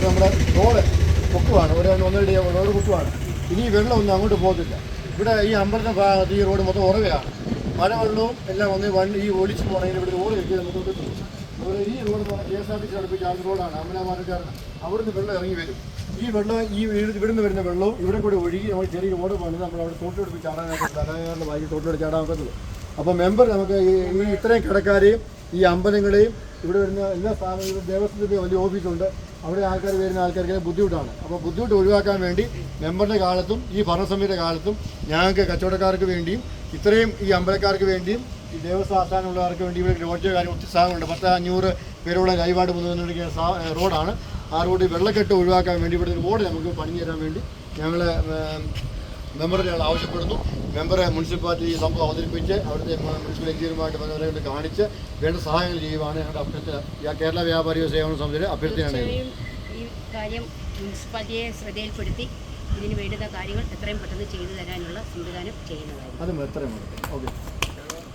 നമ്മുടെ road പൊക്കുവാണ്, ഒന്നരടി road പൊക്കുവാണ്. ഇനി വെള്ളമൊന്നും അങ്ങോട്ട് പോകത്തില്ല. ഇവിടെ ഈ അമ്പലത്തിന്റെ ഭാഗത്ത് ഈ റോഡ് മൊത്തം ഉറവയാണ്. മഴവെള്ളവും എല്ലാം വന്ന് ഈ ഒലിച്ചു പോകണമെങ്കിൽ ഇവിടെ റോഡ് കെട്ടി നമുക്ക് കിട്ടും. അതുപോലെ ഈ റോഡ് KSRTC അടുപ്പിച്ച് ആ റോഡാണ് അമലാമാർക്കാരൻ. അവിടുന്ന് വെള്ളം ഇറങ്ങി വരും. ഈ വെള്ളം ഇവിടുന്ന് വരുന്ന വെള്ളവും ഇവിടെ കൂടി ഒഴുകി നമ്മൾ ചെറിയ റോഡ് പണിത് നമ്മൾ അവിടെ തോട്ടിലെടുത്ത് ചാടാനായിട്ട് ധനകാരുടെ വായി തോട്ടിലെടുത്ത് ചാടാൻ പറ്റുള്ളൂ. അപ്പോൾ മെമ്പർ നമുക്ക് ഈ ഇത്രയും കിടക്കാരെയും ഈ അമ്പലങ്ങളെയും ഇവിടെ വരുന്ന എല്ലാ സ്ഥാപനങ്ങളും ദേവസ്വത്തിൻ്റെ വലിയ ഓഫീസുണ്ട്, അവിടെ വരുന്ന ആൾക്കാർക്ക് ബുദ്ധിമുട്ടാണ്. അപ്പോൾ ബുദ്ധിമുട്ട് ഒഴിവാക്കാൻ വേണ്ടി മെമ്പറുടെ കാലത്തും ഈ ഭരണസമിതിയുടെ കാലത്തും ഞങ്ങൾക്ക് കച്ചവടക്കാർക്ക് വേണ്ടിയും ഇത്രയും ഈ അമ്പലക്കാർക്ക് വേണ്ടിയും ഈ ദേവസ്വം ആസ്ഥാനമുള്ളവർക്ക് വേണ്ടി ഇവിടെ ലോഡ്ജോ കാര്യം ഒത്തിരി സാധനമുണ്ട്. 10-500 പേരോളം ലൈവായിട്ട് വന്നുകൊണ്ടിരിക്കുന്ന റോഡാണ്. ആ റോഡ് വെള്ളക്കെട്ട് ഒഴിവാക്കാൻ വേണ്ടി ഇവിടെ റോഡ് നമുക്ക് പണി തരാൻ വേണ്ടി ഞങ്ങൾ മെമ്പറിനെ ആവശ്യപ്പെടുന്നു. മെമ്പറെ മുനിസിപ്പാലിറ്റി ഈ സംഭവം അവതരിപ്പിച്ച് അവിടുത്തെ മുനിസിപ്പൽ എഞ്ചിനീയറുമായിട്ട് ബന്ധപ്പെട്ട് കാണിച്ച് വേണ്ട സഹായങ്ങൾ ചെയ്യുവാണ് ഞങ്ങളുടെ അഭ്യർത്ഥന. കേരള വ്യാപാരി സേവന സമിതിയുടെ അഭ്യർത്ഥനയാണ്. ഈ കാര്യം മുനിസിപ്പാലിറ്റിയെ ശ്രദ്ധയിൽപ്പെടുത്തി ഇതിന് വേണ്ടുന്ന കാര്യങ്ങൾ എത്രയും പെട്ടെന്ന് ചെയ്തു തരാനുള്ള സംവിധാനം ചെയ്യുന്നതായിരിക്കും. അതും എത്രയും ഓക്കെ.